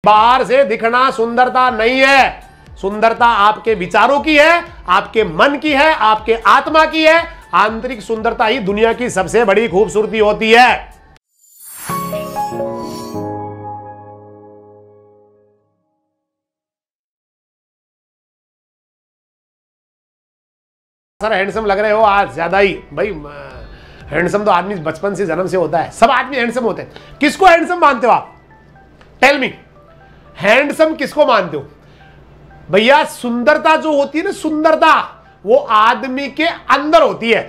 बाहर से दिखना सुंदरता नहीं है, सुंदरता आपके विचारों की है, आपके मन की है, आपके आत्मा की है। आंतरिक सुंदरता ही दुनिया की सबसे बड़ी खूबसूरती होती है। सर हैंडसम लग रहे हो आज ज्यादा ही। भाई हैंडसम तो आदमी बचपन से जन्म से होता है, सब आदमी हैंडसम होते हैं। किसको हैंडसम मानते हो आप? टेल मी, हैंडसम किसको मानते हो? भैया सुंदरता जो होती है ना, सुंदरता वो आदमी के अंदर होती है।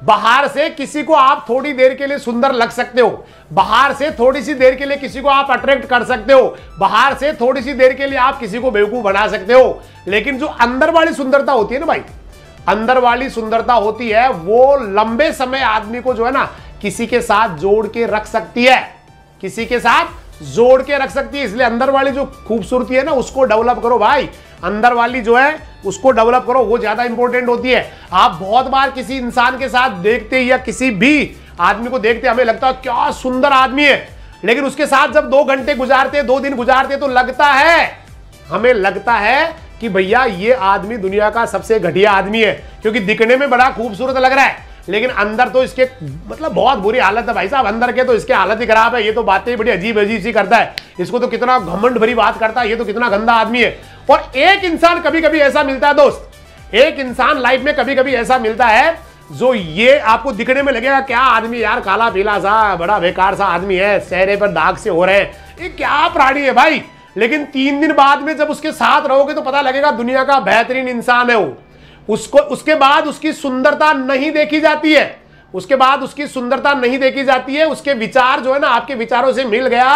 बाहर से किसी को आप थोड़ी देर के लिए सुंदर लग सकते हो, बाहर से थोड़ी सी देर के लिए किसी को आप अट्रैक्ट कर सकते हो, बाहर से थोड़ी सी देर के लिए आप किसी को बेवकूफ बना सकते हो, लेकिन जो अंदर वाली सुंदरता होती है ना भाई, अंदर वाली सुंदरता होती है, वो लंबे समय आदमी को जो है ना किसी के साथ जोड़ के रख सकती है, किसी के साथ जोड़ के रख सकती है। इसलिए अंदर वाली जो खूबसूरती है ना उसको डेवलप करो भाई, अंदर वाली जो है उसको डेवलप करो, वो ज्यादा इंपॉर्टेंट होती है। आप बहुत बार किसी इंसान के साथ देखते या किसी भी आदमी को देखते हमें लगता है क्या सुंदर आदमी है, लेकिन उसके साथ जब 2 घंटे गुजारते, 2 दिन गुजारते तो लगता है, हमें लगता है कि भैया ये आदमी दुनिया का सबसे घटिया आदमी है, क्योंकि दिखने में बड़ा खूबसूरत लग रहा है लेकिन अंदर तो इसके मतलब बहुत बुरी हालत है भाई साहब, अंदर के तो इसके हालत ही खराब है। ये तो बातें बड़ी अजीब अजीब सी करता है, इसको तो कितना घमंड भरी बात करता है, ये तो कितना गंदा आदमी है। और एक इंसान कभी कभी ऐसा मिलता है दोस्त, एक इंसान लाइफ में कभी कभी ऐसा मिलता है जो ये आपको दिखने में लगेगा क्या आदमी यार, काला पीला सा बड़ा बेकार सा आदमी है, चेहरे पर दाग से हो रहे हैं, ये क्या प्राणी है भाई। लेकिन 3 दिन बाद में जब उसके साथ रहोगे तो पता लगेगा दुनिया का बेहतरीन इंसान है वो। उसको उसके बाद उसकी सुंदरता नहीं देखी जाती है, उसके बाद उसकी सुंदरता नहीं देखी जाती है, उसके विचार जो है ना आपके विचारों से मिल गया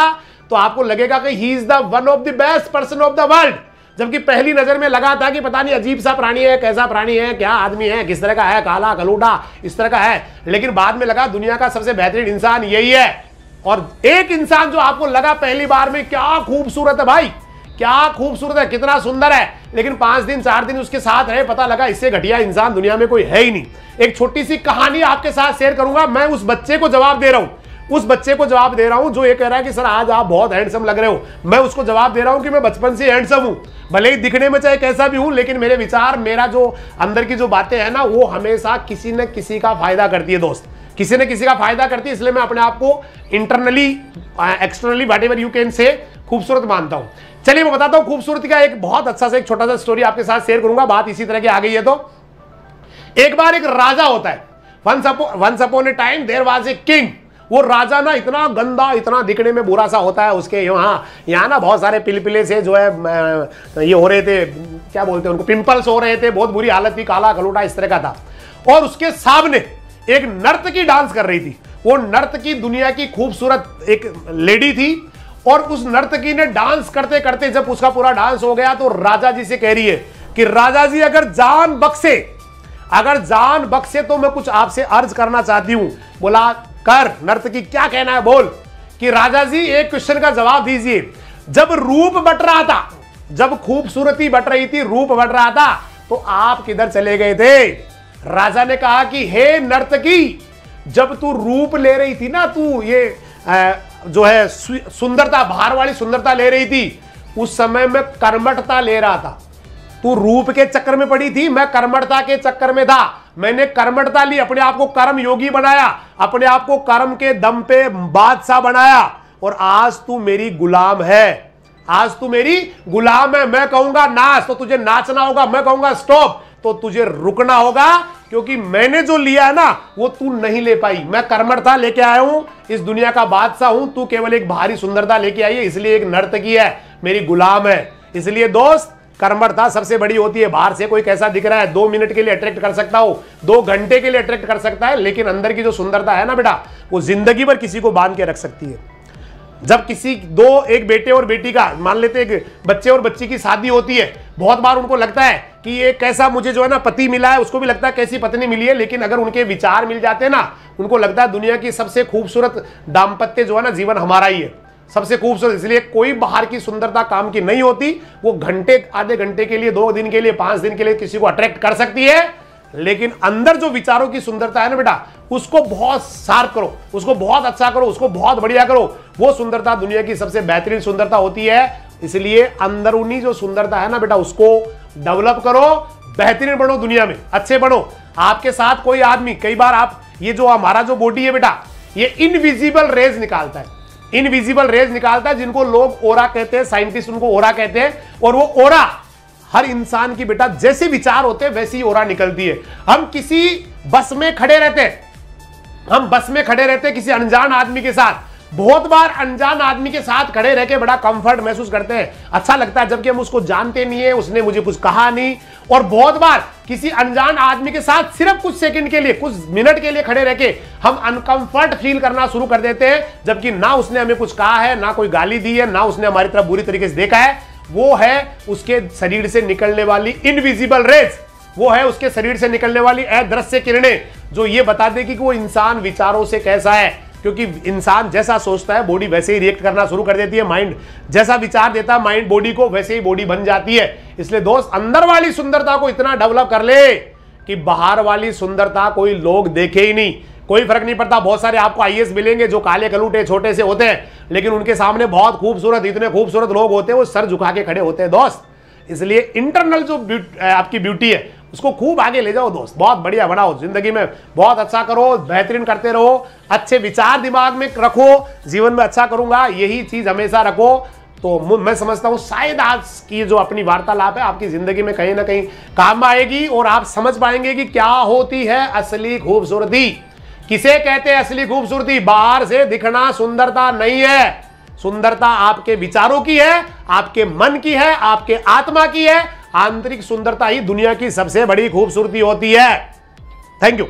तो आपको लगेगा कि he is the one of the best person of the world. जबकि पहली नजर में लगा था कि पता नहीं अजीब सा प्राणी है, कैसा प्राणी है, क्या आदमी है, किस तरह का है, काला कलूटा इस तरह का है, लेकिन बाद में लगा दुनिया का सबसे बेहतरीन इंसान यही है। और एक इंसान जो आपको लगा पहली बार में क्या खूबसूरत है भाई, क्या खूबसूरत है, कितना सुंदर है, लेकिन 5 दिन 4 दिन उसके साथ रहे पता लगा इससे घटिया इंसान दुनिया में कोई है ही नहीं। एक छोटी सी कहानी आपके साथ शेयर करूंगा, मैं उस बच्चे को जवाब दे रहा हूं, उस बच्चे को जवाब दे रहा हूं जो ये कह रहा है कि सर आज आप बहुत हैंडसम लग रहे हो। मैं उसको जवाब दे रहा हूं कि मैं बचपन से हैंडसम हूं, भले ही दिखने में चाहे कैसा भी हूं, लेकिन मेरे विचार, मेरा जो अंदर की जो बातें हैं ना वो हमेशा किसी न किसी का फायदा करती है दोस्त, किसी न किसी का फायदा करती है। इसलिए मैं अपने आप को internally externally what ever you can say खूबसूरत मानता हूं। चलिए मैं बताता हूं खूबसूरती का एक बहुत अच्छा सा एक छोटा सा स्टोरी आपके साथ शेयर करूंगा, बात इसी तरह की आ गई है। तो एक बार एक राजा होता है, once upon a time there was a king. वो राजा ना इतना गंदा, इतना दिखने में बुरा सा होता है, उसके यहाँ ना बहुत सारे पिलपिले से जो है ये हो रहे थे, क्या बोलते हैं उनको, पिंपल्स हो रहे थे, बहुत बुरी हालत थी, काला कलूटा इस तरह का था। और उसके सामने एक नर्तकी डांस कर रही थी। वो नर्तकी दुनिया की खूबसूरत एक लेडी थी और उस नर्तकी ने डांस करते करते जब उसका पूरा डांस हो गया तो राजा जी से कह रही है कि राजा जी अगर जान बख्शे तो मैं कुछ आपसे अर्ज करना चाहती हूं। बोला कर नर्तकी, क्या कहना है बोल। कि राजा जी एक क्वेश्चन का जवाब दीजिए, जब रूप बट रहा था, जब खूबसूरती बट रही थी, रूप बट रहा था, तो आप किधर चले गए थे। राजा ने कहा कि हे नर्तकी, जब तू रूप ले रही थी ना, तू ये जो है सुंदरता, बाहर वाली सुंदरता ले रही थी, उस समय मैं कर्मठता ले रहा था। तू रूप के चक्कर में पड़ी थी, मैं कर्मठता के चक्कर में था। मैंने कर्मठता ली, अपने आप को कर्म योगी बनाया, अपने आप को कर्म के दम पे बादशाह बनाया, और आज तू मेरी गुलाम है, आज तू मेरी गुलाम है। मैं कहूंगा नाच तो तुझे नाचना होगा, मैं कहूंगा स्टॉप तो तुझे रुकना होगा, क्योंकि मैंने जो लिया है ना वो तू नहीं ले पाई। मैं कर्मठता लेके आया हूं, इस दुनिया का बादशाह हूं, तू केवल एक बाहरी सुंदरता लेके आई है, इसलिए एक नर्तकी है, मेरी गुलाम है। इसलिए दोस्त कर्मठता सबसे बड़ी होती है। बाहर से कोई कैसा दिख रहा है 2 मिनट के लिए अट्रैक्ट कर सकता हो, 2 घंटे के लिए अट्रैक्ट कर सकता है, लेकिन अंदर की जो सुंदरता है ना बेटा, वो जिंदगी भर किसी को बांध के रख सकती है। जब किसी एक बेटे और बेटी का, मान लेते एक बच्चे और बच्ची की शादी होती है, बहुत बार उनको लगता है कि ये कैसा मुझे जो है ना पति मिला है, उसको भी लगता है कैसी पत्नी मिली है, लेकिन अगर उनके विचार मिल जाते हैं ना, उनको लगता है दुनिया की सबसे खूबसूरत दाम्पत्य जो है ना जीवन हमारा ही है, सबसे खूबसूरत। इसलिए कोई बाहर की सुंदरता काम की नहीं होती, वो घंटे, आधे घंटे के लिए, 2 दिन के लिए, 5 दिन के लिए किसी को अट्रैक्ट कर सकती है, लेकिन अंदर जो विचारों की सुंदरता है ना बेटा, उसको बहुत शार्प करो, उसको बहुत अच्छा करो, उसको बहुत बढ़िया करो। वो सुंदरता दुनिया की सबसे बेहतरीन सुंदरता होती है, इसलिए अंदरूनी जो सुंदरता है ना बेटा, उसको डेवलप करो, बेहतरीन बनो, दुनिया में अच्छे बनो। आपके साथ कोई आदमी, कई बार आप, ये जो हमारा जो बॉडी है बेटा, ये इनविजिबल रेज निकालता है, इनविजिबल रेज निकालता है, जिनको लोग ओरा कहते हैं, साइंटिस्ट उनको ओरा कहते हैं। और वो ओरा हर इंसान की बेटा जैसे विचार होते हैं वैसी ओरा निकलती है। हम किसी बस में खड़े रहते हैं, हम बस में खड़े रहते हैं किसी अनजान आदमी के साथ, बहुत बार अनजान आदमी के साथ खड़े रह के बड़ा कंफर्ट महसूस करते हैं, अच्छा लगता है, जबकि हम उसको जानते नहीं है, उसने मुझे कुछ कहा नहीं। और बहुत बार किसी अनजान आदमी के साथ सिर्फ कुछ सेकंड के लिए, कुछ मिनट के लिए खड़े रह के हम अनकंफर्ट फील करना शुरू कर देते हैं, जबकि ना उसने हमें कुछ कहा है, ना कोई गाली दी है, ना उसने हमारी तरफ बुरी तरीके से देखा है। वो है उसके शरीर से निकलने वाली इनविजिबल रेज, वो है उसके शरीर से निकलने वाली अदृश्य किरणें, जो ये बता देगी कि वो इंसान विचारों से कैसा है। क्योंकि इंसान जैसा सोचता है बॉडी वैसे ही रिएक्ट करना शुरू कर देती है, माइंड जैसा विचार देता है माइंड बॉडी को, वैसे ही बॉडी बन जाती है। इसलिए दोस्त, अंदर वाली सुंदरता को इतना डेवलप कर ले कि बाहर वाली सुंदरता कोई लोग देखे ही नहीं, कोई फर्क नहीं पड़ता। बहुत सारे आपको आईएएस मिलेंगे जो काले कलूटे छोटे से होते हैं, लेकिन उनके सामने बहुत खूबसूरत, इतने खूबसूरत लोग होते हैं, वो सर झुका के खड़े होते हैं दोस्त। इसलिए इंटरनल जो आपकी ब्यूटी है उसको खूब आगे ले जाओ दोस्त, बहुत बढ़िया बनाओ, जिंदगी में बहुत अच्छा करो, बेहतरीन करते रहो, अच्छे विचार दिमाग में रखो, जीवन में अच्छा करूंगा, यही चीज हमेशा रखो। तो मैं समझता हूं शायद आज की जो अपनी वार्तालाप है आपकी जिंदगी में कहीं ना कहीं काम आएगी और आप समझ पाएंगे कि क्या होती है असली खूबसूरती। किसे कहते हैं असली खूबसूरती? बाहर से दिखना सुंदरता नहीं है, सुंदरता आपके विचारों की है, आपके मन की है, आपके आत्मा की है। आंतरिक सुंदरता ही दुनिया की सबसे बड़ी खूबसूरती होती है। Thank you.